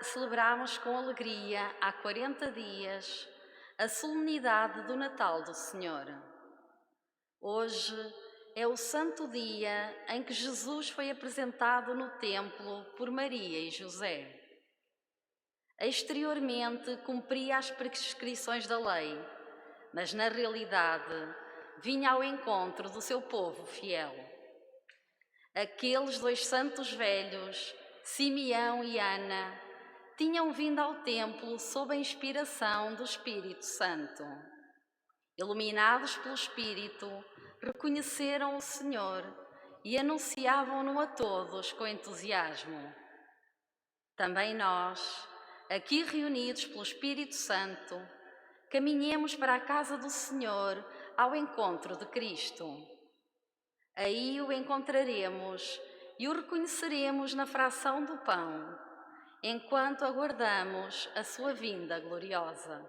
Celebramos com alegria há 40 dias a solenidade do Natal do Senhor. Hoje é o santo dia em que Jesus foi apresentado no templo por Maria e José. Exteriormente cumpria as prescrições da lei, mas na realidade vinha ao encontro do seu povo fiel. Aqueles dois santos velhos, Simeão e Ana, tinham vindo ao templo sob a inspiração do Espírito Santo. Iluminados pelo Espírito, reconheceram o Senhor e anunciavam-no a todos com entusiasmo. Também nós, aqui reunidos pelo Espírito Santo, caminhemos para a casa do Senhor ao encontro de Cristo. Aí o encontraremos e o reconheceremos na fração do pão, enquanto aguardamos a sua vinda gloriosa.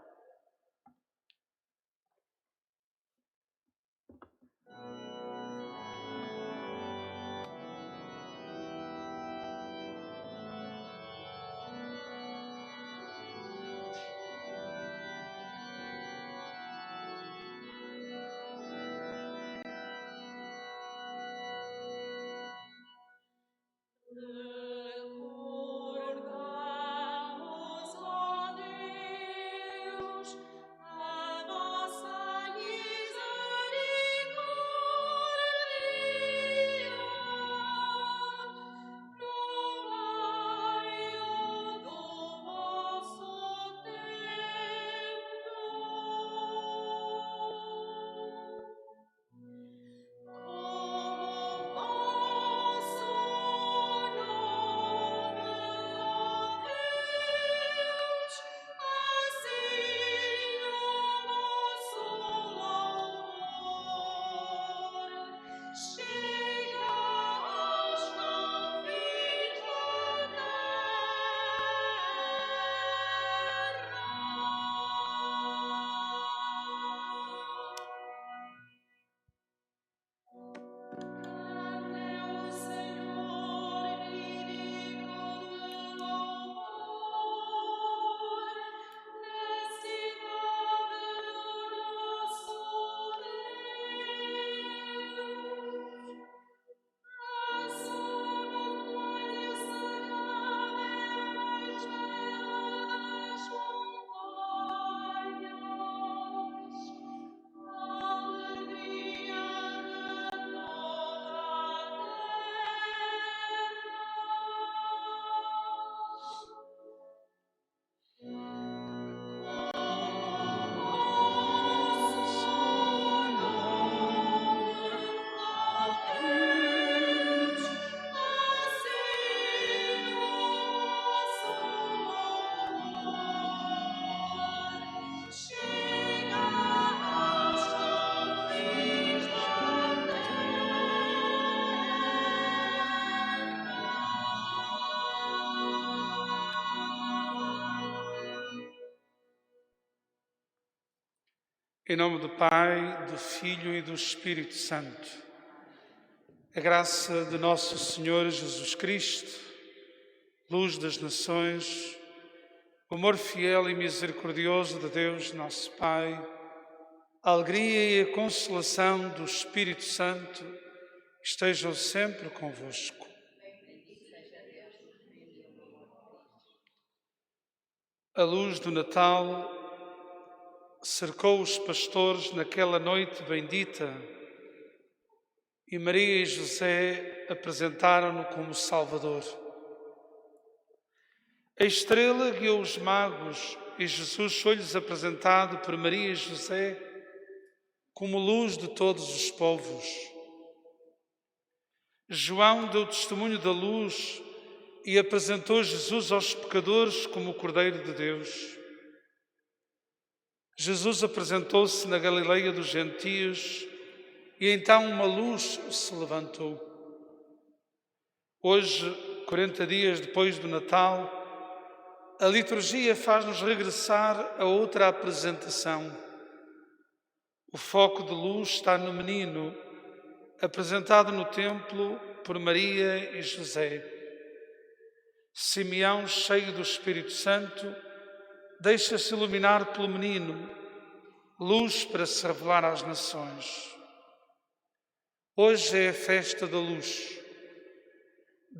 Em nome do Pai, do Filho e do Espírito Santo. A graça de nosso Senhor Jesus Cristo, luz das nações, o amor fiel e misericordioso de Deus, nosso Pai, a alegria e a consolação do Espírito Santo estejam sempre convosco. A luz do Natal cercou os pastores naquela noite bendita e Maria e José apresentaram-no como Salvador. A estrela guiou os magos e Jesus foi-lhes apresentado por Maria e José como luz de todos os povos. João deu testemunho da luz e apresentou Jesus aos pecadores como o Cordeiro de Deus. Jesus apresentou-se na Galileia dos gentios e então uma luz se levantou. Hoje, 40 dias depois do Natal, a liturgia faz-nos regressar a outra apresentação. O foco de luz está no menino, apresentado no templo por Maria e José. Simeão, cheio do Espírito Santo, deixa-se iluminar pelo menino, luz para se revelar às nações. Hoje é a festa da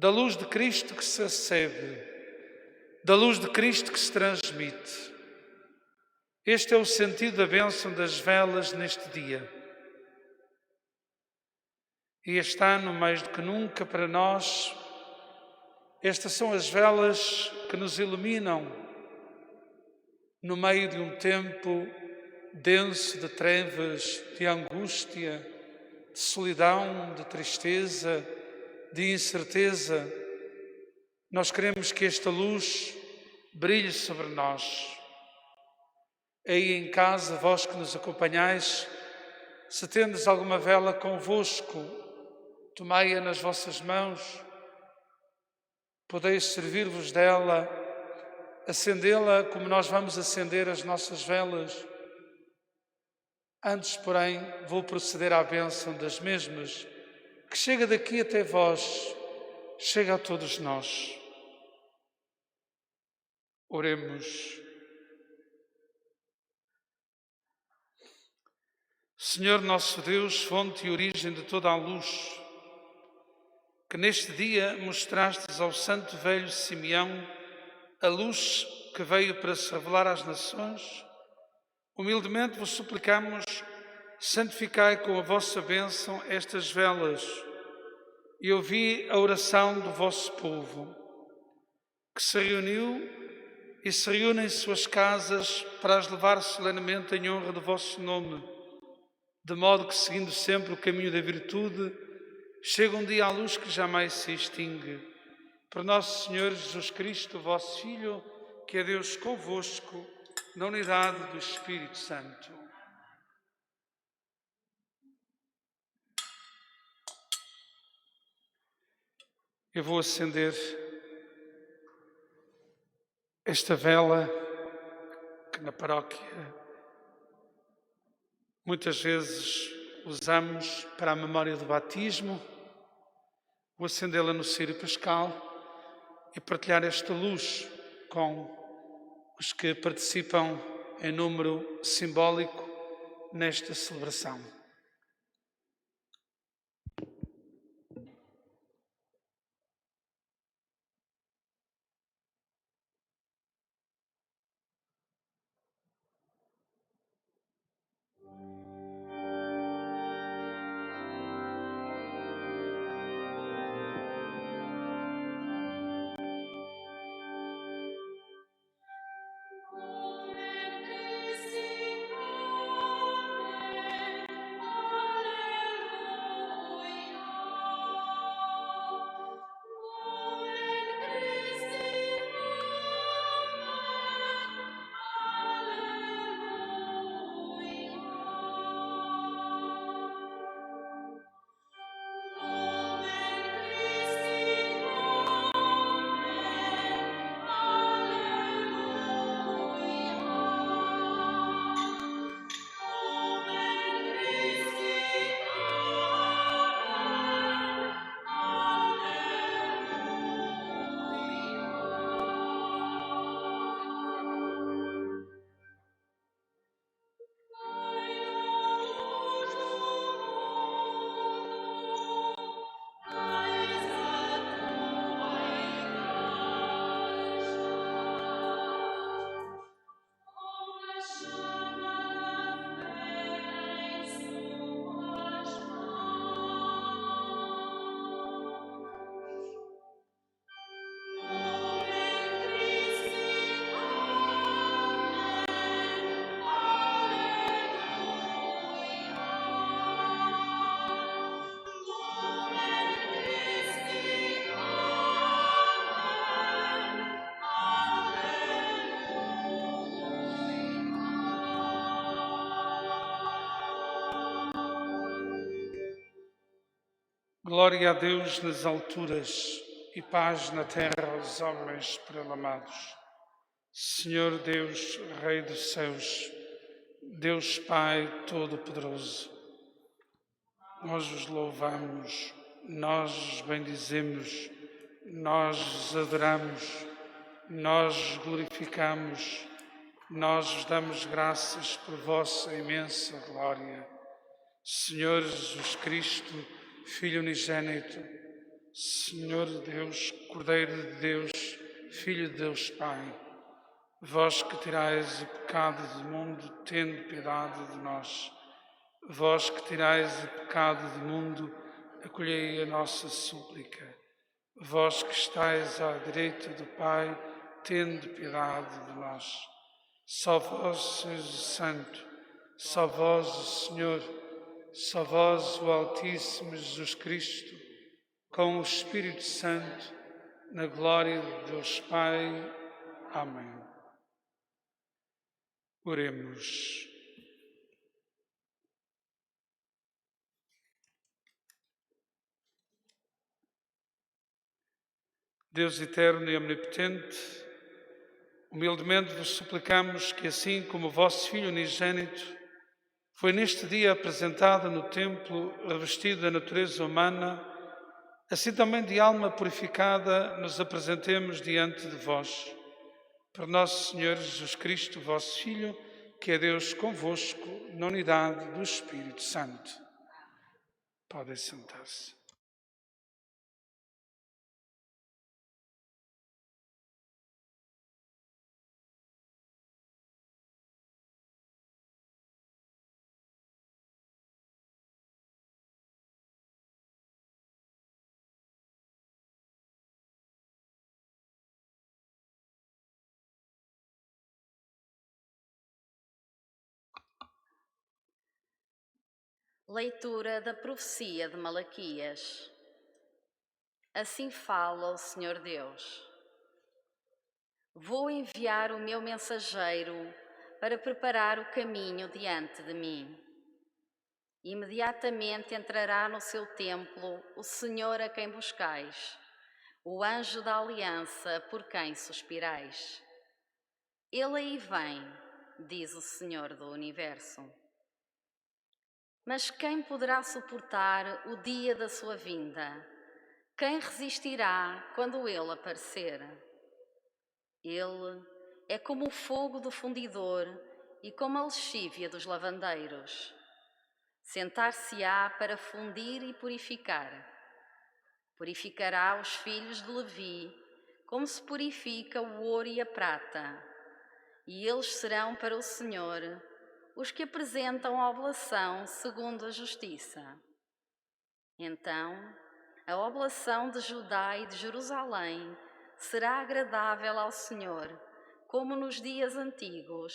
luz de Cristo que se recebe, da luz de Cristo que se transmite. Este é o sentido da bênção das velas neste dia. E este ano, mais do que nunca, para nós, estas são as velas que nos iluminam no meio de um tempo denso de trevas, de angústia, de solidão, de tristeza, de incerteza. Nós queremos que esta luz brilhe sobre nós. Aí em casa, vós que nos acompanhais, se tendes alguma vela convosco, tomai-a nas vossas mãos, podeis servir-vos dela, acendê-la como nós vamos acender as nossas velas. Antes, porém, vou proceder à bênção das mesmas, que chega daqui até vós, chega a todos nós. Oremos. Senhor nosso Deus, fonte e origem de toda a luz, que neste dia mostrastes ao santo velho Simeão a luz que veio para se revelar às nações, humildemente vos suplicamos, santificai com a vossa bênção estas velas e ouvi a oração do vosso povo, que se reuniu e se reúne em suas casas para as levar solenemente em honra do vosso nome, de modo que, seguindo sempre o caminho da virtude, chega um dia à luz que jamais se extingue. Por nosso Senhor Jesus Cristo, vosso Filho, que é Deus convosco, na unidade do Espírito Santo. Eu vou acender esta vela que na paróquia muitas vezes usamos para a memória do batismo. Vou acendê-la no círio pascal e partilhar esta luz com os que participam em número simbólico nesta celebração. Glória a Deus nas alturas e paz na terra aos homens por ele amados. Senhor Deus, Rei dos céus, Deus Pai Todo-Poderoso, nós os louvamos, nós os bendizemos, nós vos adoramos, nós vos glorificamos, nós vos damos graças por vossa imensa glória. Senhor Jesus Cristo, Filho unigênito, Senhor Deus, Cordeiro de Deus, Filho de Deus Pai, vós que tirais o pecado do mundo, tende piedade de nós. Vós que tirais o pecado do mundo, acolhei a nossa súplica. Vós que estais à direita do Pai, tende piedade de nós. Só vós sois o Santo, só vós o Senhor, só vós o Altíssimo Jesus Cristo, com o Espírito Santo, na glória de Deus Pai. Amém. Oremos. Deus eterno e omnipotente, humildemente vos suplicamos que, assim como o vosso Filho unigênito foi neste dia apresentado no templo, revestido da natureza humana, assim também de alma purificada nos apresentemos diante de vós. Por nosso Senhor Jesus Cristo, vosso Filho, que é Deus convosco, na unidade do Espírito Santo. Podem sentar-se. Leitura da profecia de Malaquias. Assim fala o Senhor Deus. Vou enviar o meu mensageiro para preparar o caminho diante de mim. Imediatamente entrará no seu templo o Senhor a quem buscais, o anjo da aliança por quem suspirais. Ele aí vem, diz o Senhor do Universo. Mas quem poderá suportar o dia da sua vinda? Quem resistirá quando ele aparecer? Ele é como o fogo do fundidor e como a lexívia dos lavandeiros. Sentar-se-á para fundir e purificar. Purificará os filhos de Levi, como se purifica o ouro e a prata. E eles serão para o Senhor os que apresentam a oblação segundo a justiça. Então, a oblação de Judá e de Jerusalém será agradável ao Senhor, como nos dias antigos,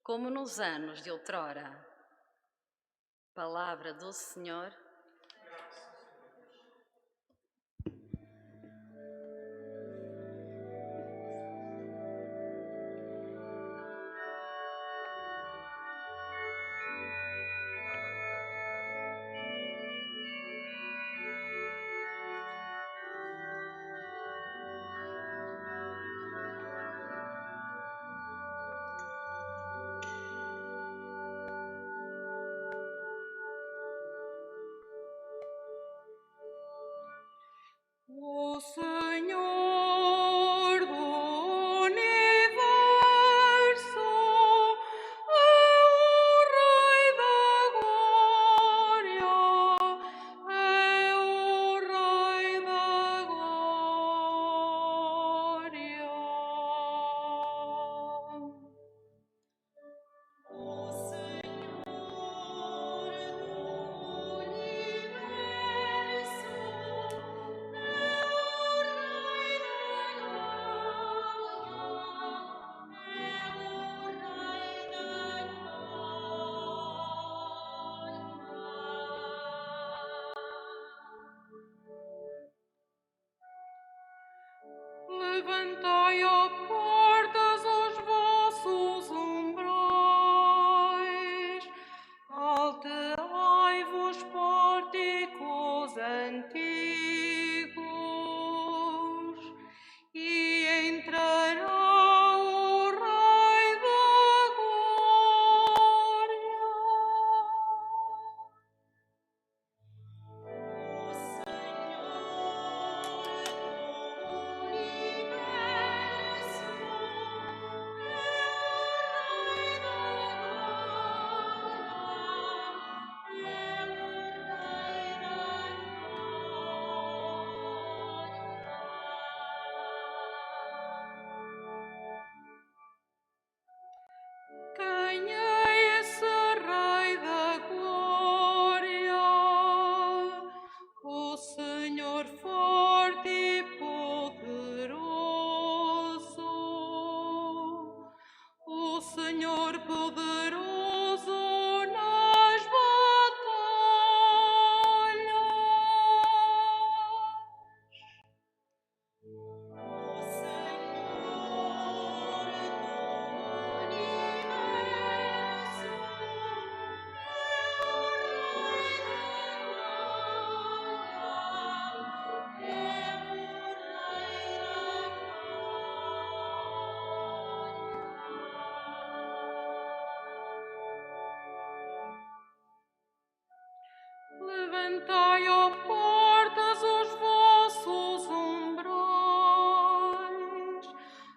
como nos anos de outrora. Palavra do Senhor. O Senhor do Universo é o Rei da Glória, é o Rei da Glória. O Senhor do Universo é levantai, ó portas, os vossos umbrais, alteai-vos, pórticos antigos, e entrará o Rei da Glória. O Senhor do Senhor poderoso nas levantai, ó portas, os vossos umbrais,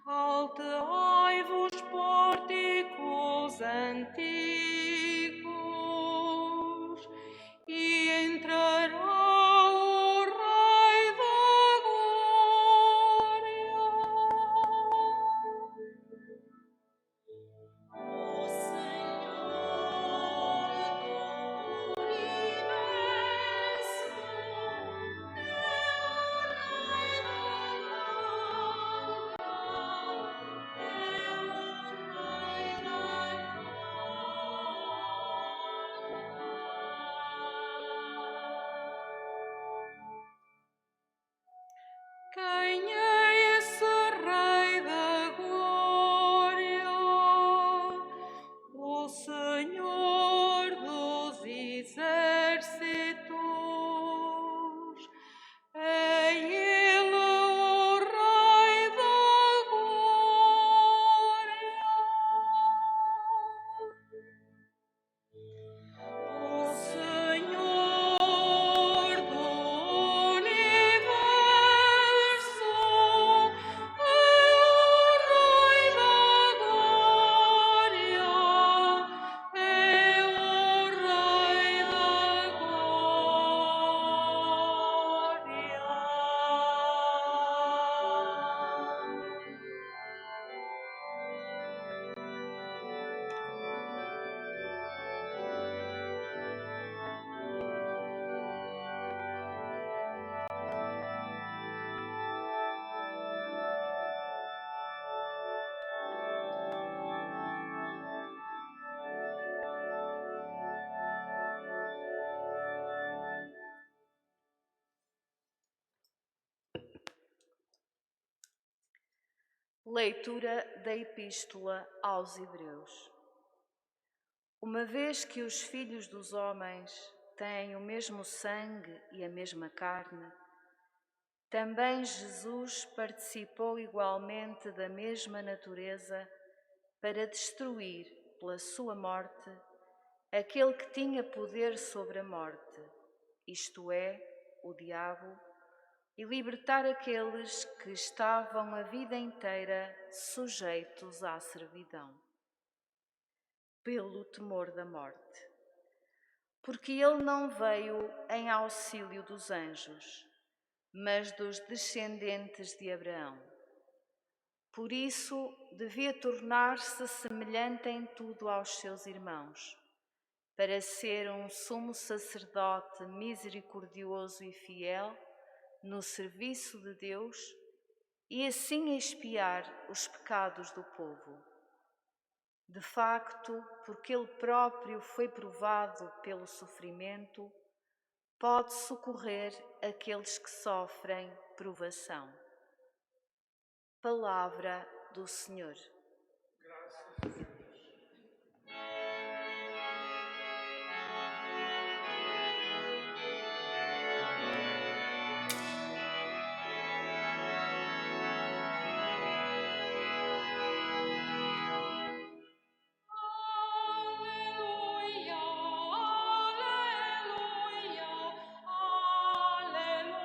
alteai-vos, pórticos antigos, e entrará o Rei da Glória. O Senhor do universo Quem é esse Rei da Glória? O Senhor dos Exércitos. É Ele o Rei da Glória. O Senhor do universo é o Rei da Glória, é o Rei da Leitura da Epístola aos Hebreus. Uma vez que os filhos dos homens têm o mesmo sangue e a mesma carne, também Jesus participou igualmente da mesma natureza para destruir, pela sua morte, aquele que tinha poder sobre a morte, isto é, o diabo, e libertar aqueles que estavam a vida inteira sujeitos à servidão, pelo temor da morte. Porque ele não veio em auxílio dos anjos, mas dos descendentes de Abraão. Por isso, devia tornar-se semelhante em tudo aos seus irmãos, para ser um sumo sacerdote misericordioso e fiel no serviço de Deus e assim expiar os pecados do povo. De facto, porque ele próprio foi provado pelo sofrimento, pode socorrer aqueles que sofrem provação. Palavra do Senhor. Aleluia, aleluia, aleluia.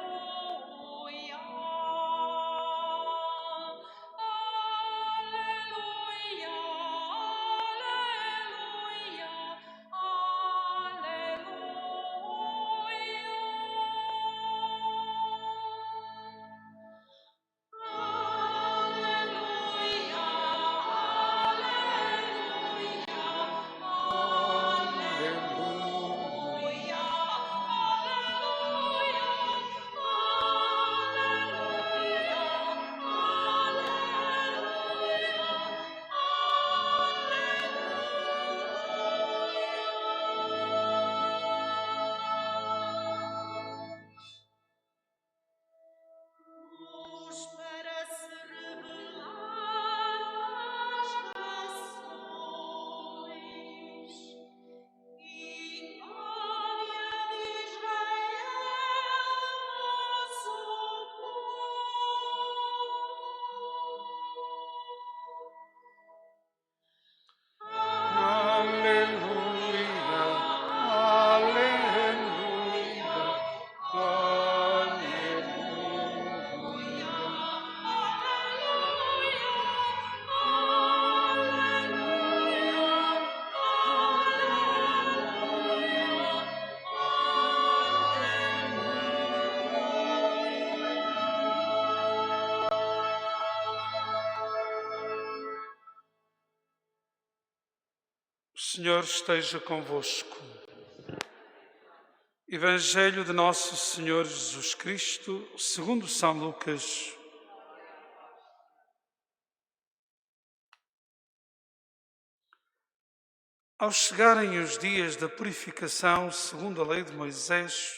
O Senhor esteja convosco. Evangelho de Nosso Senhor Jesus Cristo, segundo São Lucas. Ao chegarem os dias da purificação, segundo a lei de Moisés,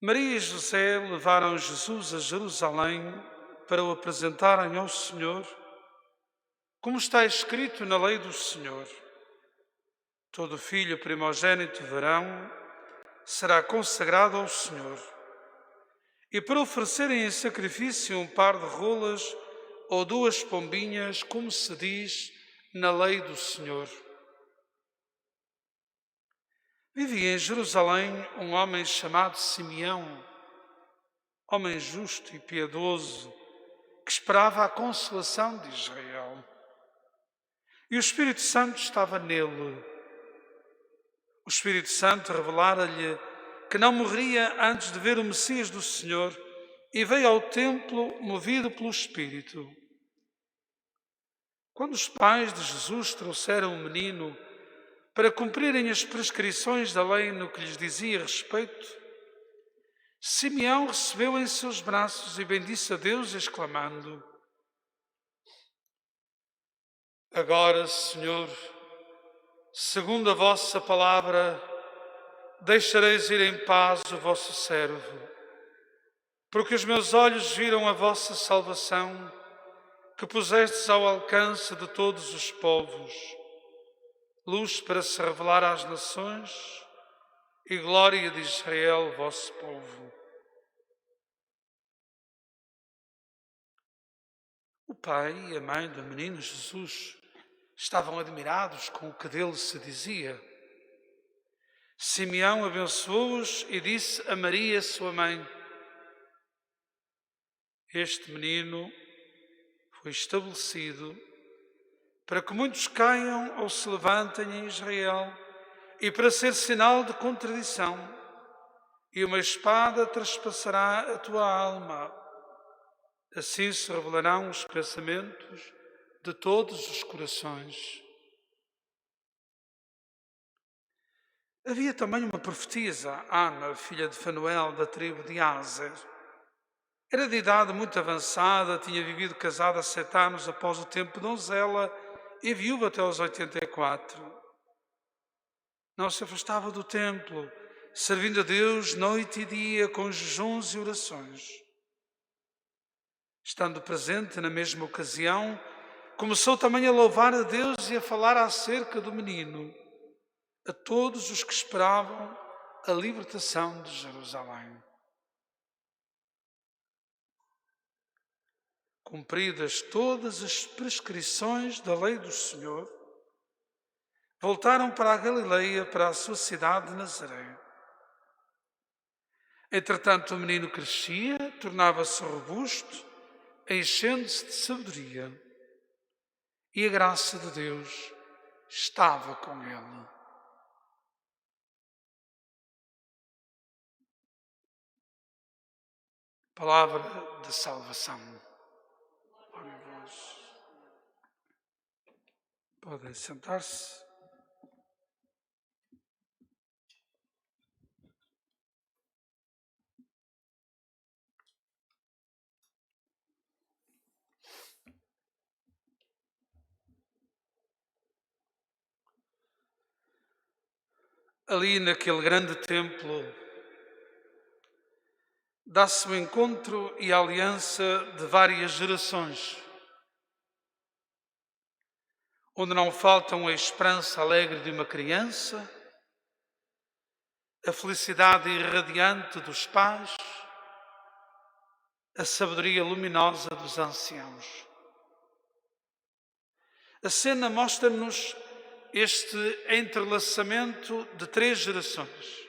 Maria e José levaram Jesus a Jerusalém para o apresentarem ao Senhor, como está escrito na lei do Senhor. Todo filho primogênito varão será consagrado ao Senhor. E para oferecerem em sacrifício um par de rolas ou 2 pombinhas, como se diz na lei do Senhor. Vivia em Jerusalém um homem chamado Simeão, homem justo e piedoso, que esperava a consolação de Israel. E o Espírito Santo estava nele. O Espírito Santo revelara-lhe que não morreria antes de ver o Messias do Senhor, e veio ao templo movido pelo Espírito. Quando os pais de Jesus trouxeram o menino para cumprirem as prescrições da lei no que lhes dizia respeito, Simeão recebeu em seus braços e bendisse a Deus, exclamando: Agora, Senhor, segundo a vossa palavra, deixareis ir em paz o vosso servo, porque os meus olhos viram a vossa salvação, que pusestes ao alcance de todos os povos, luz para se revelar às nações e glória de Israel, vosso povo. O pai e a mãe do menino Jesus estavam admirados com o que dele se dizia. Simeão abençoou-os e disse a Maria, sua mãe: Este menino foi estabelecido para que muitos caiam ou se levantem em Israel, e para ser sinal de contradição, e uma espada traspassará a tua alma. Assim se revelarão os pensamentos de todos os corações. Havia também uma profetisa, Ana, filha de Fanuel, da tribo de Áser. Era de idade muito avançada, tinha vivido casada 7 anos após o tempo de donzela e viúva até aos 84. Não se afastava do templo, servindo a Deus noite e dia com jejuns e orações. Estando presente na mesma ocasião, começou também a louvar a Deus e a falar acerca do menino a todos os que esperavam a libertação de Jerusalém. Cumpridas todas as prescrições da lei do Senhor, voltaram para a Galileia, para a sua cidade de Nazaré. Entretanto, o menino crescia, tornava-se robusto, enchendo-se de sabedoria, e a graça de Deus estava com ele. Palavra de salvação. Glória a vós. Podem sentar-se. Ali naquele grande templo, dá-se o encontro e a aliança de várias gerações, onde não faltam a esperança alegre de uma criança, a felicidade irradiante dos pais, a sabedoria luminosa dos anciãos. A cena mostra-nos este entrelaçamento de 3 gerações.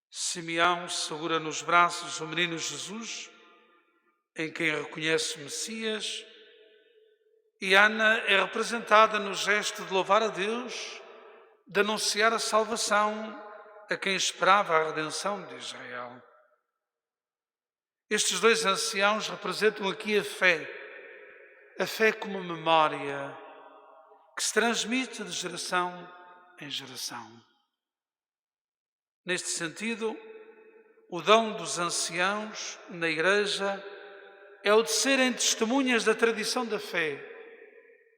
Simeão segura nos braços o menino Jesus, em quem reconhece o Messias, e Ana é representada no gesto de louvar a Deus, de anunciar a salvação a quem esperava a redenção de Israel. Estes 2 anciãos representam aqui a fé como memória, que se transmite de geração em geração. Neste sentido, o dom dos anciãos na Igreja é o de serem testemunhas da tradição da fé,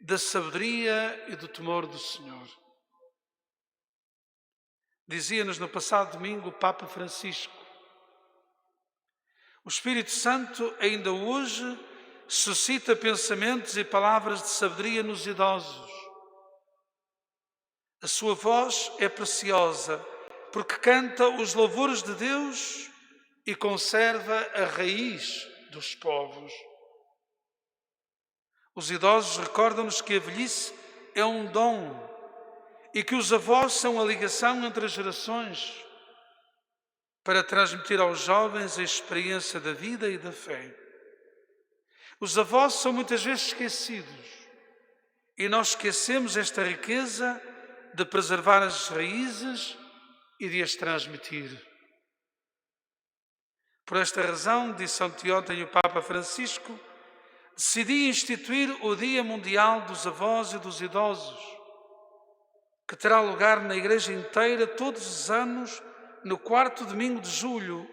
da sabedoria e do temor do Senhor. Dizia-nos no passado domingo o Papa Francisco: o Espírito Santo ainda hoje suscita pensamentos e palavras de sabedoria nos idosos. A sua voz é preciosa porque canta os louvores de Deus e conserva a raiz dos povos. Os idosos recordam-nos que a velhice é um dom e que os avós são a ligação entre as gerações para transmitir aos jovens a experiência da vida e da fé. Os avós são muitas vezes esquecidos e nós esquecemos esta riqueza de preservar as raízes e de as transmitir. Por esta razão, disse anteontem o Papa Francisco, decidi instituir o Dia Mundial dos Avós e dos Idosos, que terá lugar na Igreja inteira todos os anos, no 4º domingo de julho,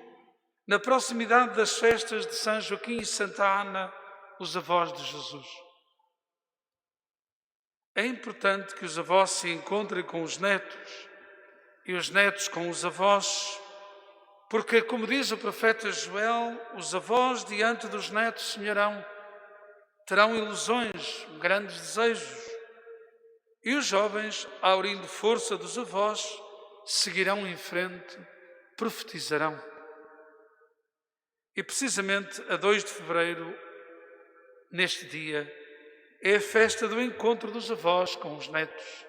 na proximidade das festas de São Joaquim e Santa Ana, os avós de Jesus. É importante que os avós se encontrem com os netos e os netos com os avós, porque, como diz o profeta Joel, os avós diante dos netos sonharão, terão ilusões, grandes desejos, e os jovens, aurindo força dos avós, seguirão em frente, profetizarão. E precisamente a 2 de fevereiro, neste dia, é a festa do encontro dos avós com os netos.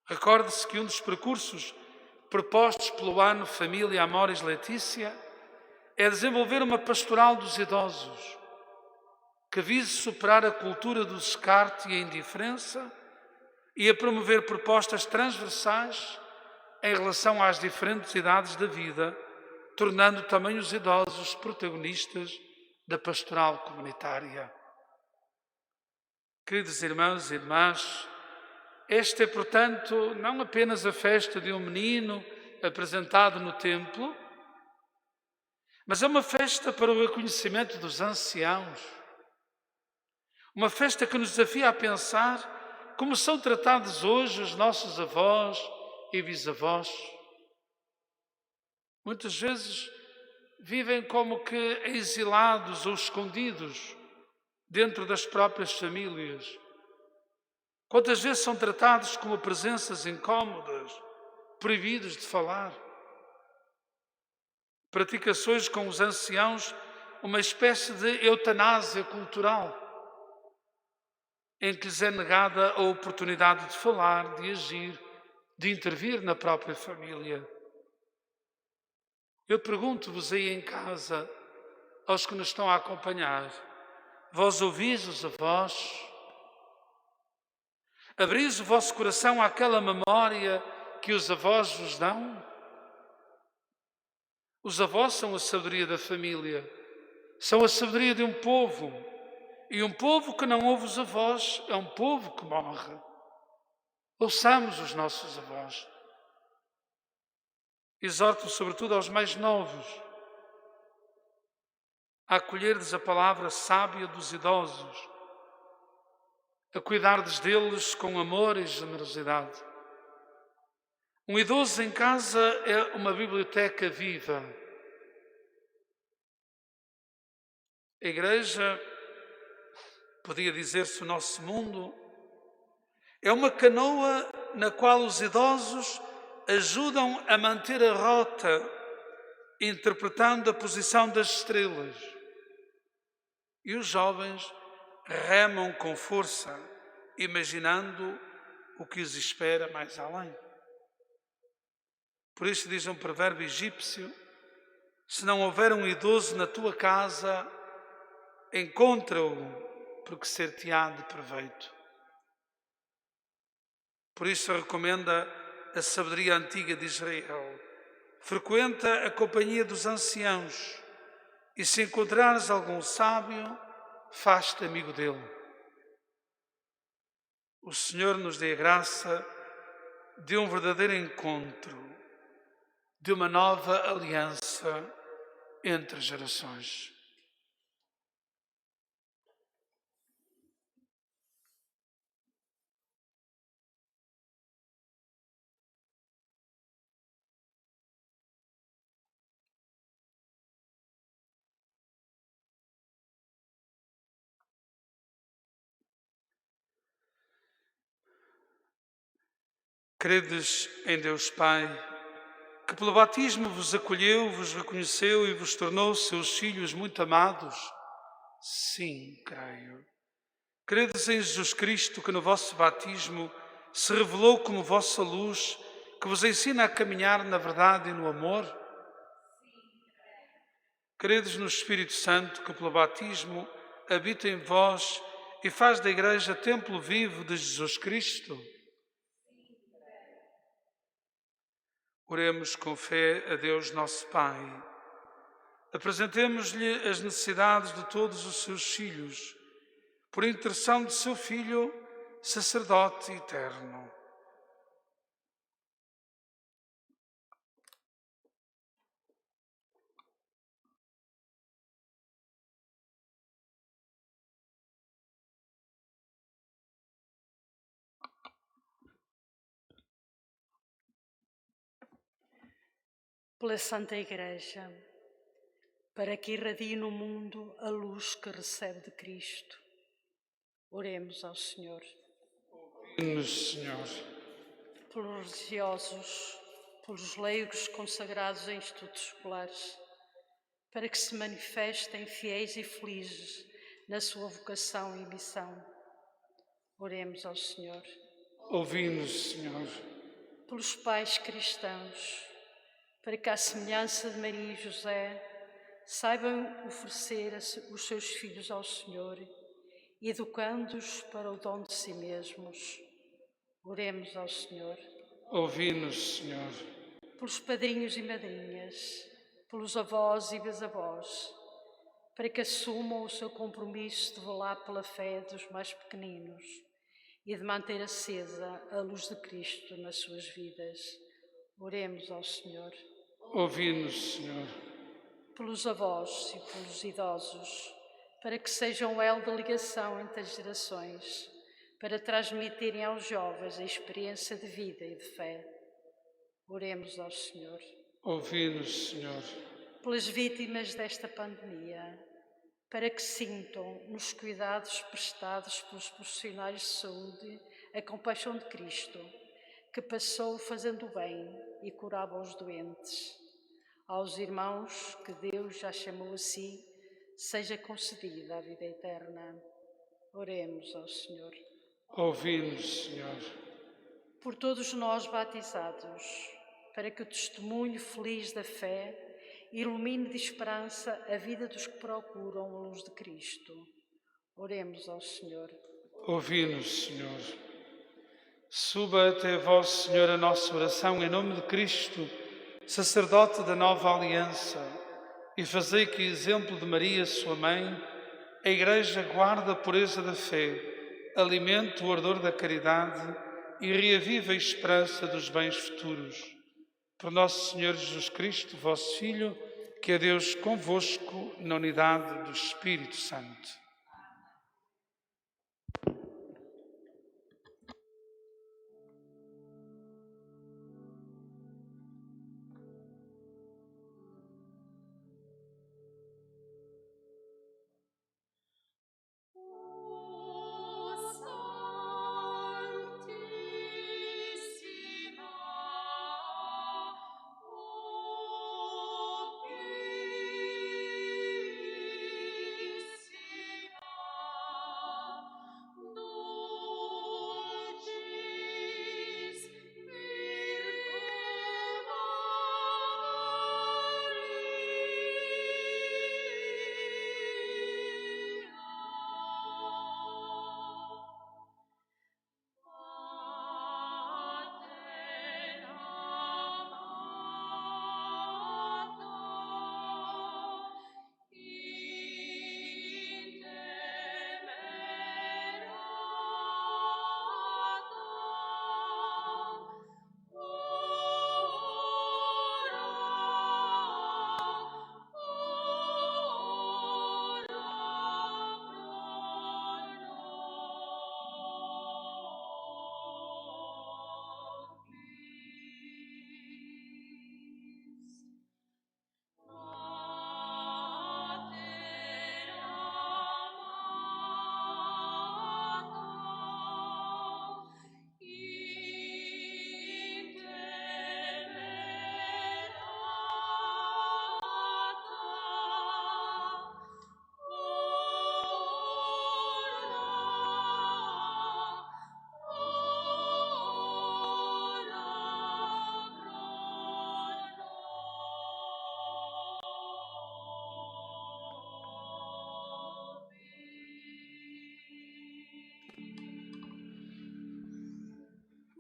Recorde-se que um dos percursos propostos pelo ano Família Amoris Laetitia é desenvolver uma pastoral dos idosos que vise superar a cultura do descarte e a indiferença e a promover propostas transversais em relação às diferentes idades da vida, tornando também os idosos protagonistas da pastoral comunitária. Queridos irmãos e irmãs, esta é, portanto, não apenas a festa de um menino apresentado no templo, mas é uma festa para o reconhecimento dos anciãos. Uma festa que nos desafia a pensar como são tratados hoje os nossos avós e bisavós. Muitas vezes vivem como que exilados ou escondidos dentro das próprias famílias. Quantas vezes são tratados como presenças incómodas, proibidos de falar. Pratica-se hoje com os anciãos uma espécie de eutanásia cultural, em que lhes é negada a oportunidade de falar, de agir, de intervir na própria família. Eu pergunto-vos aí em casa, aos que nos estão a acompanhar, vós ouvis os avós? Abris o vosso coração àquela memória que os avós vos dão? Os avós são a sabedoria da família, são a sabedoria de um povo, e um povo que não ouve os avós é um povo que morre. Ouçamos os nossos avós. Exorto sobretudo aos mais novos a acolherdes a palavra sábia dos idosos, a cuidardes deles com amor e generosidade. Um idoso em casa é uma biblioteca viva. A Igreja, podia dizer-se o nosso mundo, é uma canoa na qual os idosos ajudam a manter a rota, interpretando a posição das estrelas. E os jovens remam com força, imaginando o que os espera mais além. Por isso diz um provérbio egípcio: se não houver um idoso na tua casa, encontra-o, porque ser-te-á de proveito. Por isso recomenda a sabedoria antiga de Israel: frequenta a companhia dos anciãos, e se encontrares algum sábio, faz-te amigo dele. O Senhor nos dê a graça de um verdadeiro encontro, de uma nova aliança entre gerações. Credes em Deus Pai, que pelo batismo vos acolheu, vos reconheceu e vos tornou seus filhos muito amados? Sim, creio. Credes em Jesus Cristo, que no vosso batismo se revelou como vossa luz, que vos ensina a caminhar na verdade e no amor? Credes no Espírito Santo, que pelo batismo habita em vós e faz da Igreja templo vivo de Jesus Cristo? Oremos com fé a Deus nosso Pai. Apresentemos-lhe as necessidades de todos os seus filhos, por intercessão de seu Filho, sacerdote eterno. Pela Santa Igreja, para que irradie no mundo a luz que recebe de Cristo. Oremos ao Senhor. Ouve-nos, Senhor. Pelos religiosos, pelos leigos consagrados em estudos escolares, para que se manifestem fiéis e felizes na sua vocação e missão. Oremos ao Senhor. Ouvi-nos, Senhor. Pelos pais cristãos, para que, à semelhança de Maria e José, saibam oferecer os seus filhos ao Senhor, educando-os para o dom de si mesmos. Oremos ao Senhor. Ouvi-nos, Senhor. Pelos padrinhos e madrinhas, pelos avós e bisavós, para que assumam o seu compromisso de velar pela fé dos mais pequeninos e de manter acesa a luz de Cristo nas suas vidas. Oremos ao Senhor. Ouvi-nos, Senhor. Pelos avós e pelos idosos, para que sejam o elo de ligação entre as gerações, para transmitirem aos jovens a experiência de vida e de fé. Oremos ao Senhor. Ouvi-nos, Senhor. Pelas vítimas desta pandemia, para que sintam nos cuidados prestados pelos profissionais de saúde a compaixão de Cristo, que passou fazendo o bem e curava os doentes. Aos irmãos que Deus já chamou a si, seja concedida a vida eterna. Oremos ao Senhor. Ouvi-nos, Senhor. Por todos nós batizados, para que o testemunho feliz da fé ilumine de esperança a vida dos que procuram a luz de Cristo. Oremos ao Senhor. Ouvi-nos, Senhor. Suba até vós, Senhor, a nossa oração em nome de Cristo, sacerdote da nova aliança, e fazei que, exemplo de Maria, sua mãe, a Igreja guarde a pureza da fé, alimente o ardor da caridade e reavive a esperança dos bens futuros. Por nosso Senhor Jesus Cristo, vosso Filho, que é Deus convosco na unidade do Espírito Santo.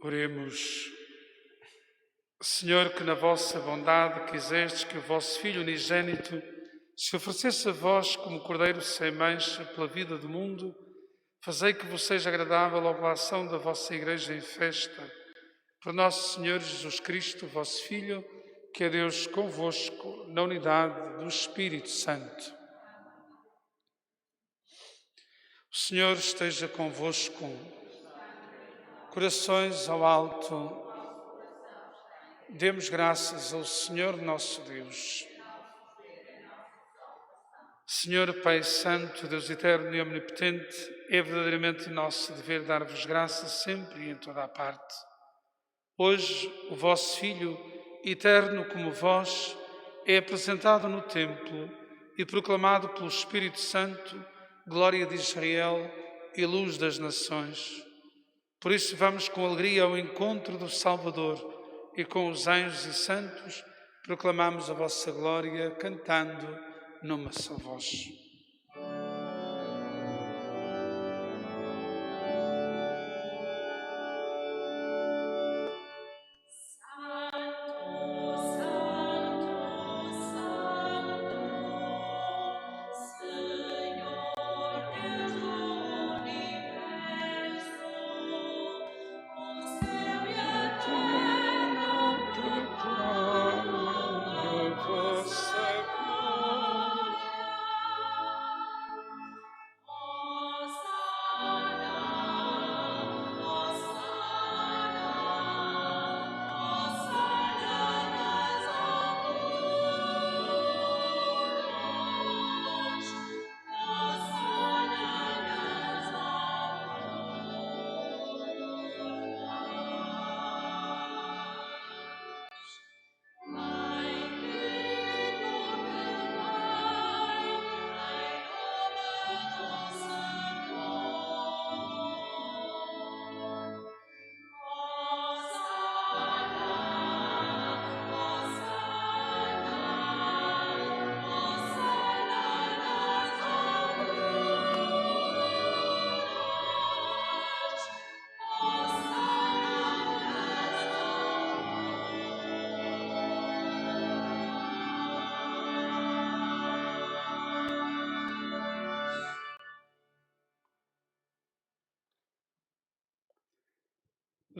Oremos. Senhor, que na vossa bondade quisestes que o vosso Filho unigênito se oferecesse a vós como cordeiro sem mancha pela vida do mundo, fazei que vos seja agradável a oblação da vossa Igreja em festa. Por nosso Senhor Jesus Cristo, vosso Filho, que é Deus convosco, na unidade do Espírito Santo. O Senhor esteja convosco. Corações ao alto. Demos graças ao Senhor nosso Deus. Senhor Pai Santo, Deus eterno e omnipotente, é verdadeiramente nosso dever dar-vos graças sempre e em toda a parte. Hoje, o vosso Filho, eterno como vós, é apresentado no templo e proclamado pelo Espírito Santo, glória de Israel e luz das nações. Por isso vamos com alegria ao encontro do Salvador e com os anjos e santos proclamamos a vossa glória cantando numa só voz.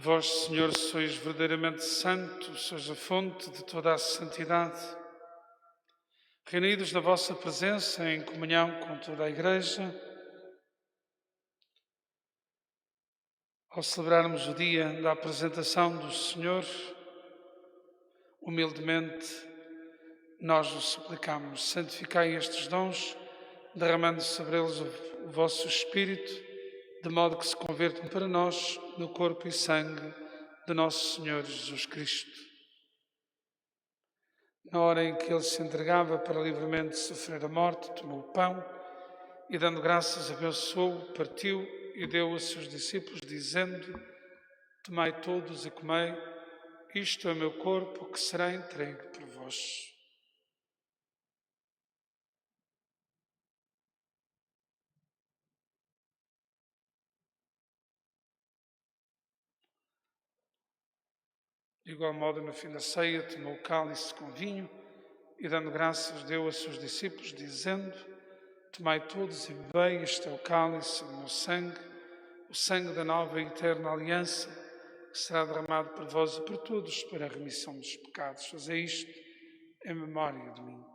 Vós, Senhor, sois verdadeiramente santo, sois a fonte de toda a santidade. Reunidos na vossa presença, em comunhão com toda a Igreja, ao celebrarmos o dia da apresentação do Senhor, humildemente, nós vos suplicamos, santificai estes dons, derramando sobre eles o vosso Espírito, de modo que se convertam para nós no corpo e sangue de nosso Senhor Jesus Cristo. Na hora em que ele se entregava para livremente sofrer a morte, tomou o pão e, dando graças, abençoou, partiu e deu a seus discípulos, dizendo: tomai todos e comei, isto é o meu corpo que será entregue por vós. De igual modo, no fim da ceia, tomou o cálice com vinho e, dando graças, deu a seus discípulos, dizendo: tomai todos e bebei, este é o cálice do meu sangue, o sangue da nova e eterna aliança, que será derramado por vós e por todos para a remissão dos pecados. Fazei isto em memória de mim.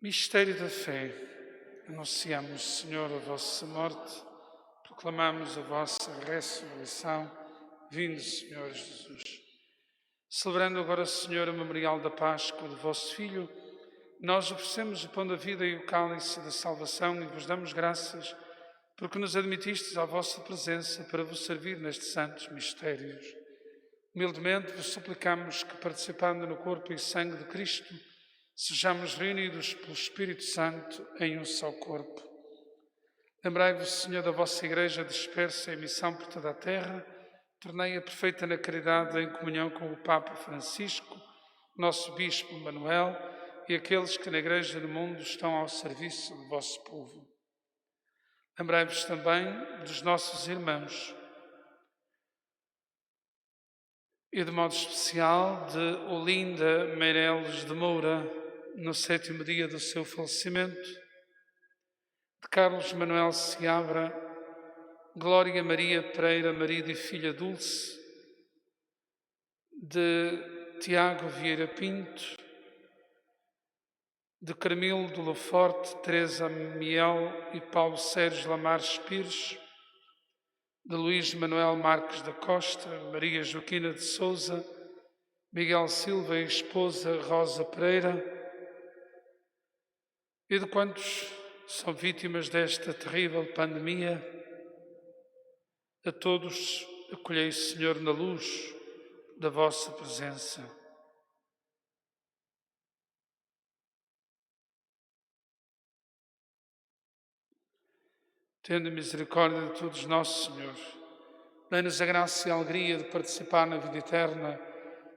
Mistério da fé. Anunciamos, Senhor, a vossa morte, proclamamos a vossa ressurreição. Vinde, Senhor Jesus. Celebrando agora, Senhor, o memorial da Páscoa do vosso Filho, nós oferecemos o pão da vida e o cálice da salvação e vos damos graças porque nos admitistes à vossa presença para vos servir nestes santos mistérios. Humildemente vos suplicamos que, participando no corpo e sangue de Cristo, sejamos reunidos pelo Espírito Santo em um só corpo. Lembrai-vos, Senhor, da vossa Igreja dispersa em missão por toda a terra, tornei-a perfeita na caridade em comunhão com o Papa Francisco, nosso Bispo Manuel, e aqueles que na Igreja do mundo estão ao serviço do vosso povo. Lembrai-vos também dos nossos irmãos e, de modo especial, de Olinda Meireles de Moura, no 7º dia do seu falecimento, de Carlos Manuel Seabra, Glória Maria Pereira Marido e Filha Dulce, de Tiago Vieira Pinto, de Carmilo Laforte, Teresa Miel e Paulo Sérgio Lamares Pires, de Luís Manuel Marques da Costa, Maria Joaquina de Souza, Miguel Silva e esposa Rosa Pereira, e de quantos são vítimas desta terrível pandemia. A todos acolhei, Senhor, na luz da vossa presença. Tendo misericórdia de todos nós, Senhor, dai-nos a graça e a alegria de participar na vida eterna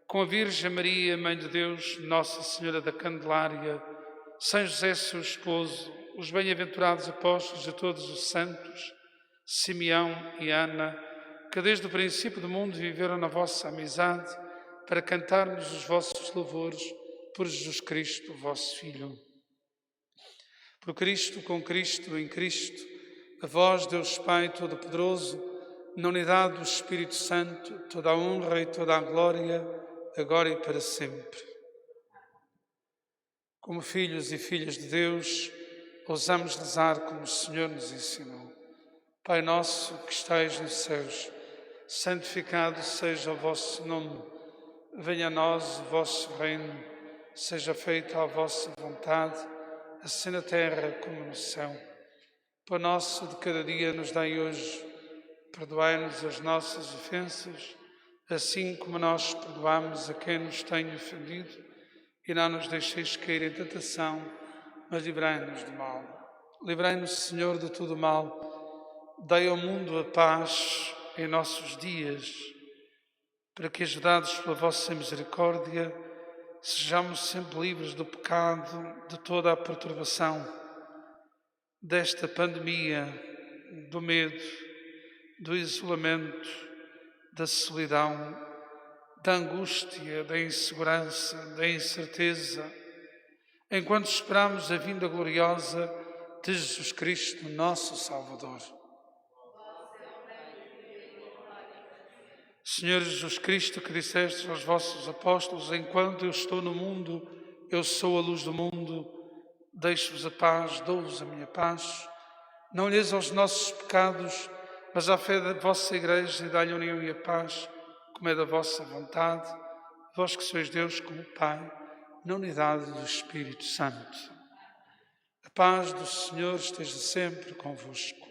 com a Virgem Maria, Mãe de Deus, Nossa Senhora da Candelária, São José, seu esposo, os bem-aventurados apóstolos e todos os santos, Simeão e Ana, que desde o princípio do mundo viveram na vossa amizade, para cantarmos os vossos louvores por Jesus Cristo, vosso Filho. Por Cristo, com Cristo, em Cristo, a vós, Deus Pai Todo-Poderoso, na unidade do Espírito Santo, toda a honra e toda a glória, agora e para sempre. Como filhos e filhas de Deus, ousamos rezar como o Senhor nos ensinou. Pai nosso que estais nos céus, santificado seja o vosso nome. Venha a nós o vosso reino, seja feita a vossa vontade, assim na terra como no céu. O pão nosso de cada dia nos dai hoje. Perdoai-nos as nossas ofensas, assim como nós perdoamos a quem nos tem ofendido. E não nos deixeis cair em tentação, mas livrai-nos do mal. Livrai-nos, Senhor, de todo o mal. Dai ao mundo a paz em nossos dias, para que, ajudados pela vossa misericórdia, sejamos sempre livres do pecado, de toda a perturbação, desta pandemia, do medo, do isolamento, da solidão, da angústia, da insegurança, da incerteza, enquanto esperamos a vinda gloriosa de Jesus Cristo, nosso Salvador. Senhor Jesus Cristo, que dissestes aos vossos apóstolos: enquanto eu estou no mundo, eu sou a luz do mundo, deixo-vos a paz, dou-vos a minha paz. Não olheis aos nossos pecados, mas à fé da vossa Igreja, e dá-lhe a união e a paz, como é da vossa vontade, vós que sois Deus como Pai, na unidade do Espírito Santo. A paz do Senhor esteja sempre convosco.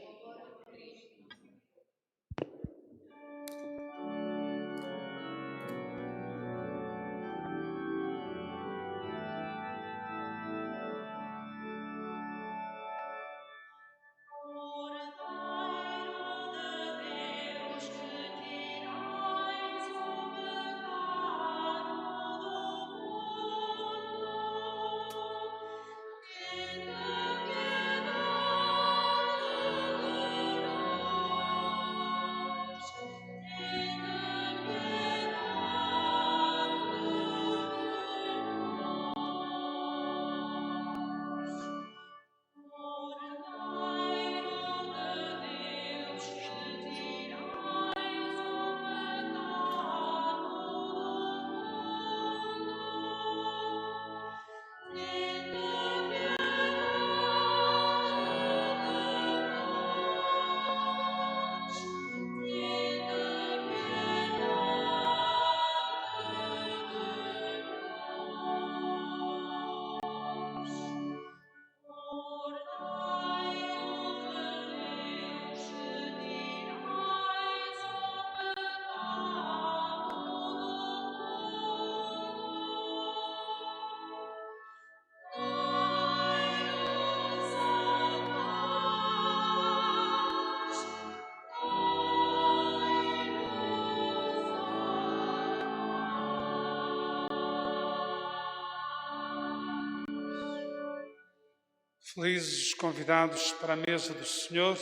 Felizes os convidados para a mesa do Senhor.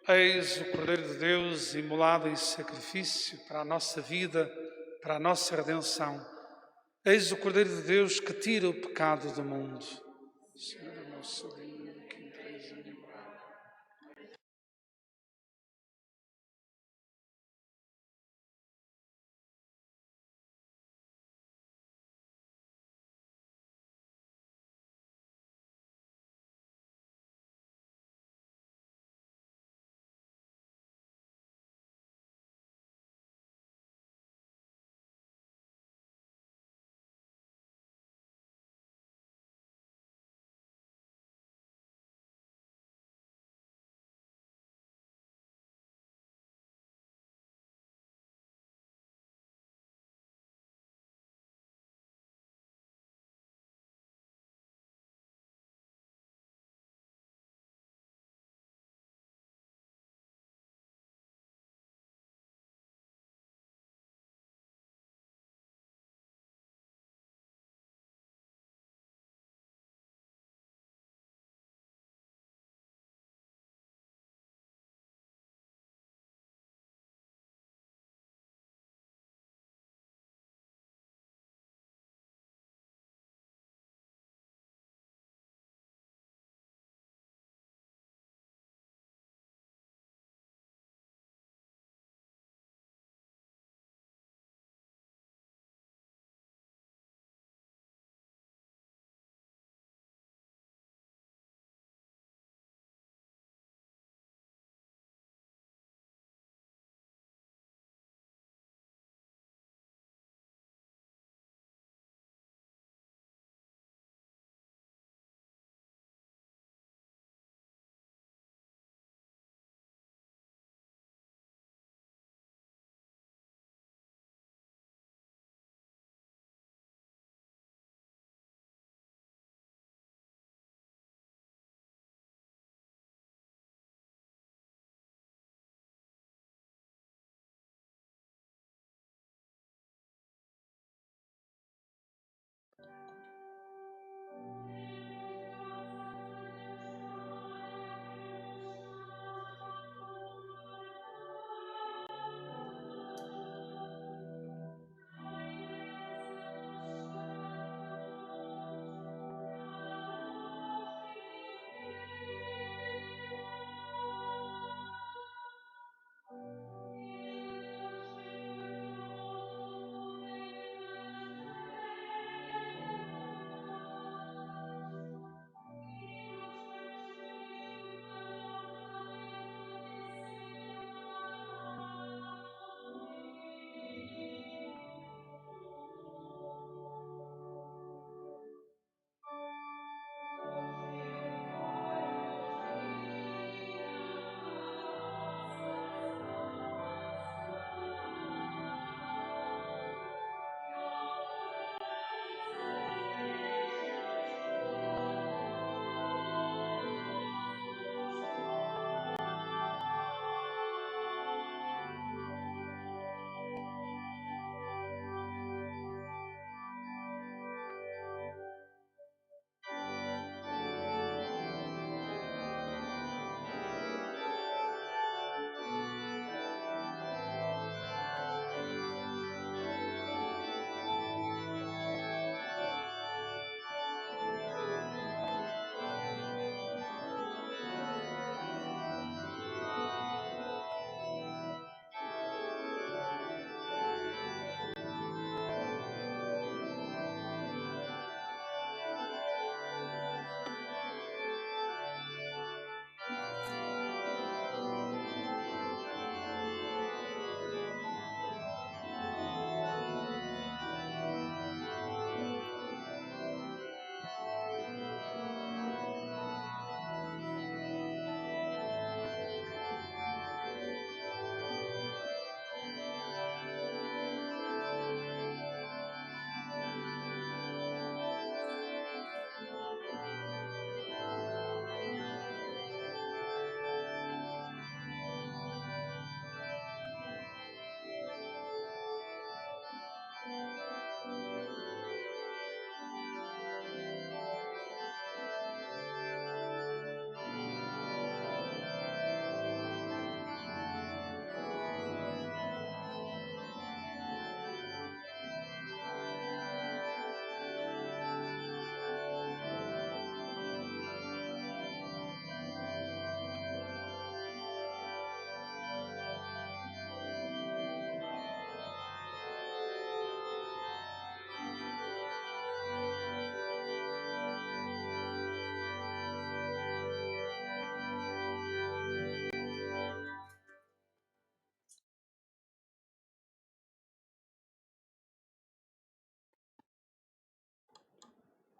Eis o Cordeiro de Deus imolado em sacrifício para a nossa vida, para a nossa redenção. Eis o Cordeiro de Deus que tira o pecado do mundo. Senhor, nosso Deus.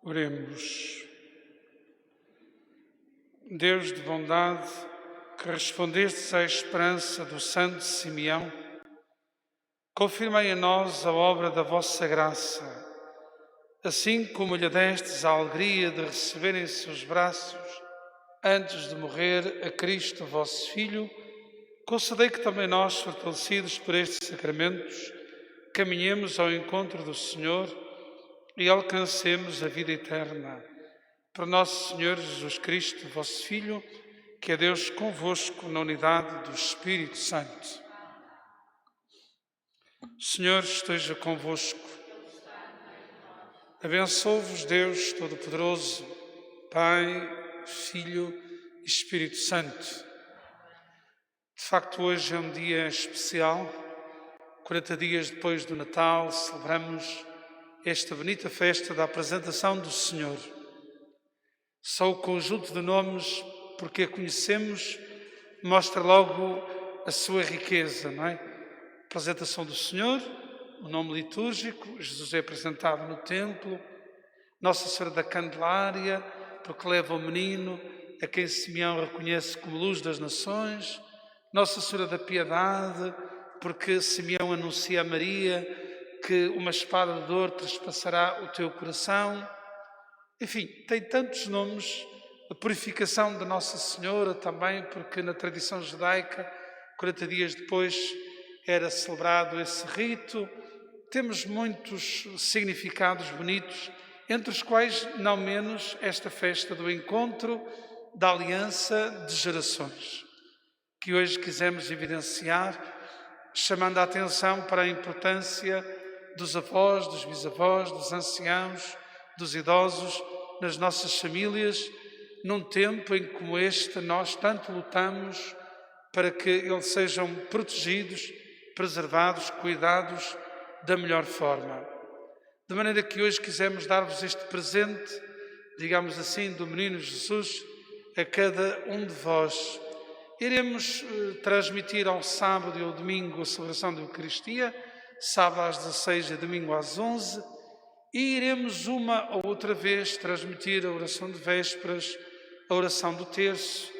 Oremos. Deus de bondade, que respondestes à esperança do santo Simeão, confirmai a nós a obra da vossa graça, assim como lhe destes a alegria de receber em seus braços, antes de morrer, a Cristo vosso Filho, concedei que também nós, fortalecidos por estes sacramentos, caminhemos ao encontro do Senhor e alcancemos a vida eterna. Por nosso Senhor Jesus Cristo, vosso Filho, que é Deus convosco na unidade do Espírito Santo. O Senhor esteja convosco. Abençoe-vos Deus Todo-Poderoso, Pai, Filho e Espírito Santo. De facto, hoje é um dia especial. 40 dias depois do Natal, celebramos esta bonita festa da apresentação do Senhor. Só o conjunto de nomes, porque a conhecemos, mostra logo a sua riqueza, não é? A apresentação do Senhor, o nome litúrgico, Jesus é apresentado no templo, Nossa Senhora da Candelária, porque leva o menino, a quem Simeão reconhece como luz das nações, Nossa Senhora da Piedade, porque Simeão anuncia a Maria que uma espada de dor trespassará o teu coração. Enfim, tem tantos nomes. A purificação de Nossa Senhora também, porque na tradição judaica, 40 dias depois, era celebrado esse rito. Temos muitos significados bonitos, entre os quais, não menos, esta festa do encontro, da aliança de gerações, que hoje quisemos evidenciar, chamando a atenção para a importância dos avós, dos bisavós, dos anciãos, dos idosos, nas nossas famílias, num tempo em que, como este, nós tanto lutamos para que eles sejam protegidos, preservados, cuidados da melhor forma. De maneira que hoje quisemos dar-vos este presente, digamos assim, do menino Jesus a cada um de vós. Iremos transmitir ao sábado e ao domingo a celebração da Eucaristia, sábado às 16 e domingo às 11, e iremos uma ou outra vez transmitir a oração de vésperas, a oração do terço.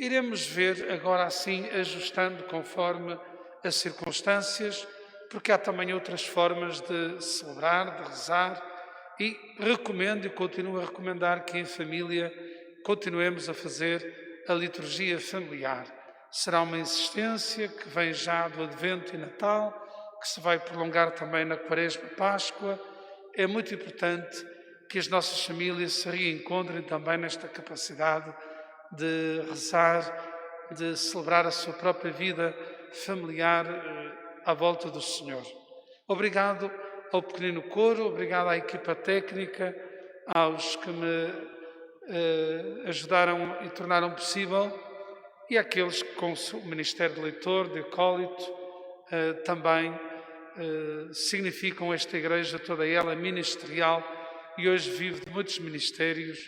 Iremos ver agora assim, ajustando conforme as circunstâncias, porque há também outras formas de celebrar, de rezar, e recomendo e continuo a recomendar que em família continuemos a fazer a liturgia familiar. Será uma insistência que vem já do Advento e Natal, que se vai prolongar também na Quaresma e Páscoa. É muito importante que as nossas famílias se reencontrem também nesta capacidade de rezar, de celebrar a sua própria vida familiar à volta do Senhor. Obrigado ao pequenino coro, obrigado à equipa técnica, aos que me ajudaram e tornaram possível, e àqueles que com o Ministério de Leitor, de Acólito, também significam esta Igreja, toda ela ministerial, e hoje vive de muitos ministérios,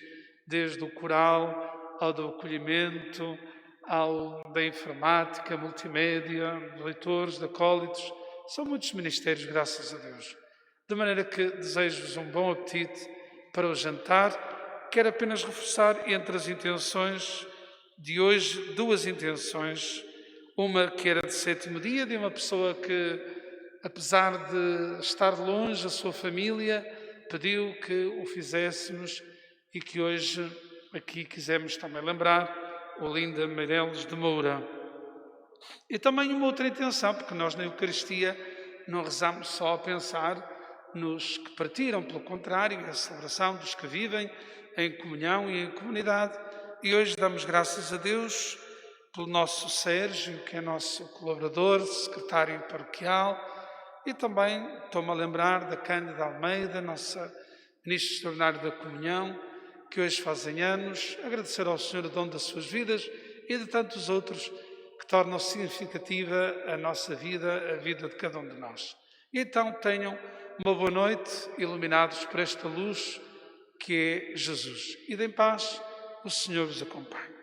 desde o coral, ao do acolhimento, ao da informática, multimédia, de leitores, de acólitos. São muitos ministérios, graças a Deus. De maneira que desejo-vos um bom apetite para o jantar. Quero apenas reforçar entre as intenções de hoje, duas intenções. Uma que era de 7º dia, de uma pessoa que, apesar de estar longe, a sua família pediu que o fizéssemos e que hoje aqui quisemos também lembrar, Olinda Meireles de Moura. E também uma outra intenção, porque nós na Eucaristia não rezamos só a pensar nos que partiram, pelo contrário, é a celebração dos que vivem em comunhão e em comunidade. E hoje damos graças a Deus pelo nosso Sérgio, que é nosso colaborador, secretário paroquial, e também estou-me a lembrar da Cândida Almeida, nossa ministra extraordinária da Comunhão, que hoje fazem anos. Agradecer ao Senhor o dom das suas vidas e de tantos outros que tornam significativa a nossa vida, a vida de cada um de nós. E então tenham uma boa noite, iluminados por esta luz que é Jesus. E em paz, o Senhor vos acompanhe.